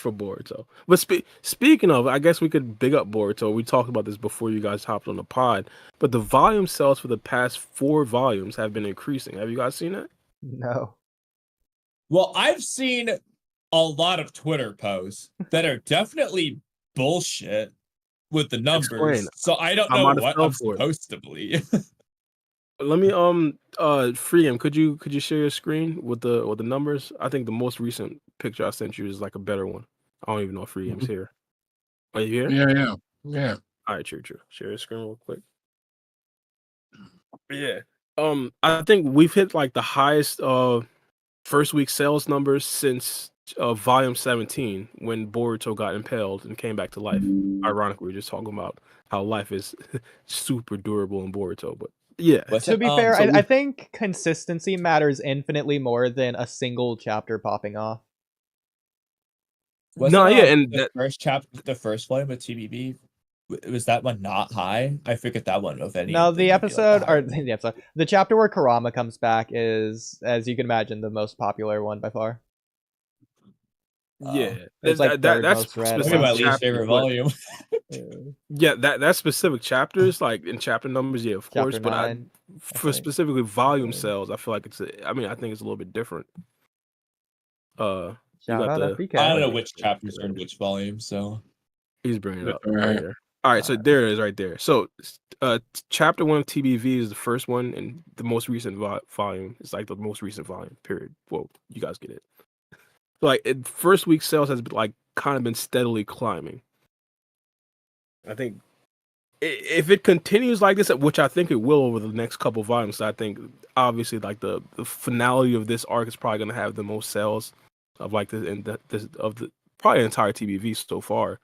for Boruto. But speaking of, I guess we could big up Boruto. We talked about this before you guys hopped on the pod. But the volume sales for the past 4 volumes have been increasing. Have you guys seen that? No. Well, I've seen a lot of Twitter posts that are definitely bullshit with the numbers. Explain. So I don't know what I'm supposed to believe. Let me Freedom, could you share your screen with the numbers? I think the most recent picture I sent you is like a better one. I don't even know if Freedom's here. Are you here? Yeah. All right, true. Share your screen real quick. Yeah. I think we've hit like the highest first week sales numbers since volume 17 when Boruto got impaled and came back to life. Ironically, we're just talking about how life is super durable in Boruto, but yeah. To be fair, I think consistency matters infinitely more than a single chapter popping off. And the first chapter, the first volume of TBB, was that one not high? I forget that one of any. No, the chapter where Kurama comes back is, as you can imagine, the most popular one by far. Yeah, it's like that's my least favorite volume. Yeah, that specific chapters, like in chapter numbers, yeah, of course. But for specifically volume sales, I feel like I think it's a little bit different. I don't know which chapters are in which volume, so he's bringing it up right there. All right, so there it is right there. So, chapter 1 of TBV is the first one, and the most recent volume is like the most recent volume. Period. Well, you guys get it. Like first week sales has been, like kind of been steadily climbing. I think if it continues like this, which I think it will over the next couple volumes, I think obviously like the finality of this arc is probably going to have the most sales of like this of the probably entire TBV so far.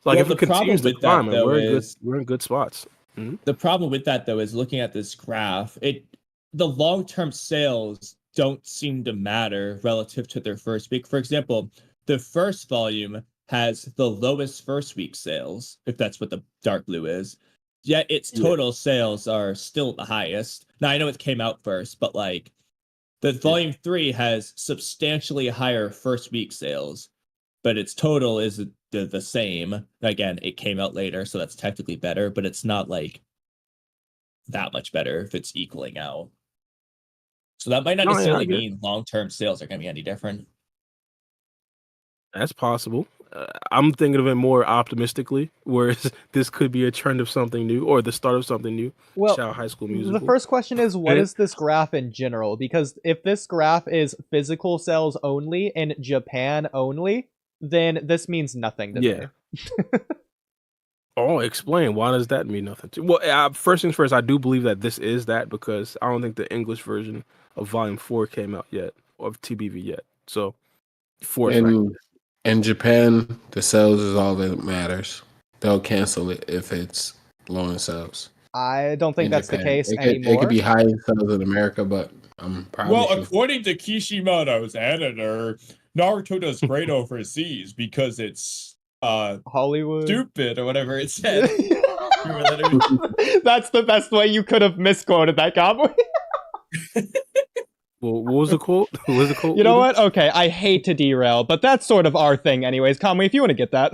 Like if it continues to climb, we're in good spots. Mm-hmm. The problem with that though is looking at this graph, the long-term sales don't seem to matter relative to their first week. For example, the first volume has the lowest first week sales, if that's what the dark blue is. Yet its total sales are still the highest. Now I know it came out first, but like the volume 3 has substantially higher first week sales, but its total is the same. Again, it came out later, so that's technically better, but it's not like that much better if it's equaling out. So that might not necessarily mean long-term sales are going to be any different. That's possible. I'm thinking of it more optimistically, whereas this could be a trend of something new or the start of something new. Well, High School Musical. The first question is, what is this graph in general? Because if this graph is physical sales only in Japan only, then this means nothing to me. Oh, explain. Why does that mean nothing to you? Well, first things first, I do believe that this is that because I don't think the English version of Volume 4 came out yet, of TBV yet. So, in Japan, the sales is all that matters. They'll cancel it if it's low in sales. I don't think that's the case anymore. It could be high in sales in America, but I'm probably according to Kishimoto's editor, Naruto does great overseas because it's Hollywood stupid or whatever it said. That's the best way you could have misquoted that, Kamui. Well, what was the quote? You know what? Okay, I hate to derail, but that's sort of our thing anyways. Kamui, if you want to get that.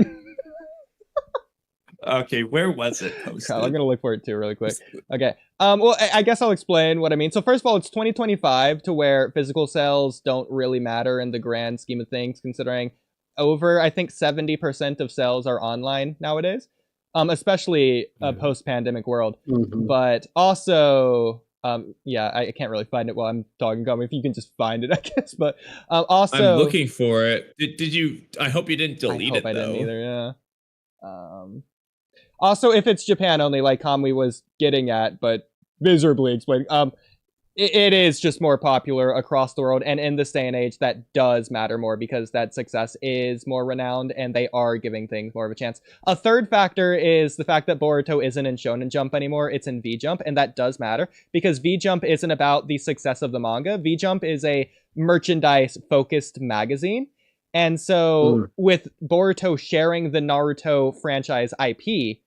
Okay, where was it posted? I'm gonna look for it too really quick. Okay. Well, I guess I'll explain what I mean. So first of all, it's 2025 to where physical sales don't really matter in the grand scheme of things, considering over, I think 70% of sales are online nowadays, especially a post-pandemic world. Mm-hmm. But also, I can't really find it while I'm talking. If you can just find it, I guess. But also, I'm looking for it. Did you? I hope you didn't delete it. I didn't either. Yeah. Also, if it's Japan only, like Kamui was getting at, but miserably explained, it is just more popular across the world, and in this day and age, that does matter more because that success is more renowned, and they are giving things more of a chance. A third factor is the fact that Boruto isn't in Shonen Jump anymore, it's in V-Jump, and that does matter, because V-Jump isn't about the success of the manga. V-Jump is a merchandise-focused magazine, and so with Boruto sharing the Naruto franchise IP,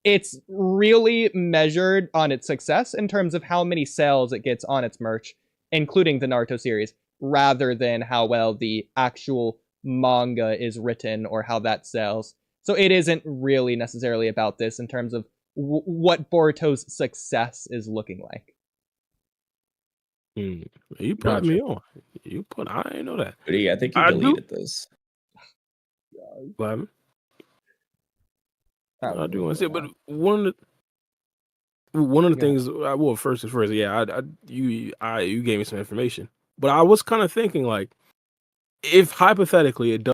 it's really measured on its success in terms of how many sales it gets on its merch, including the Naruto series, rather than how well the actual manga is written or how that sells. So it isn't really necessarily about this in terms of what Boruto's success is looking like. You put me on. I didn't know that. Oodie, I think you deleted this. What happened? Probably I do want to say, but not. one of the things. Well, first, yeah, you gave me some information, but I was kind of thinking like, if hypothetically it does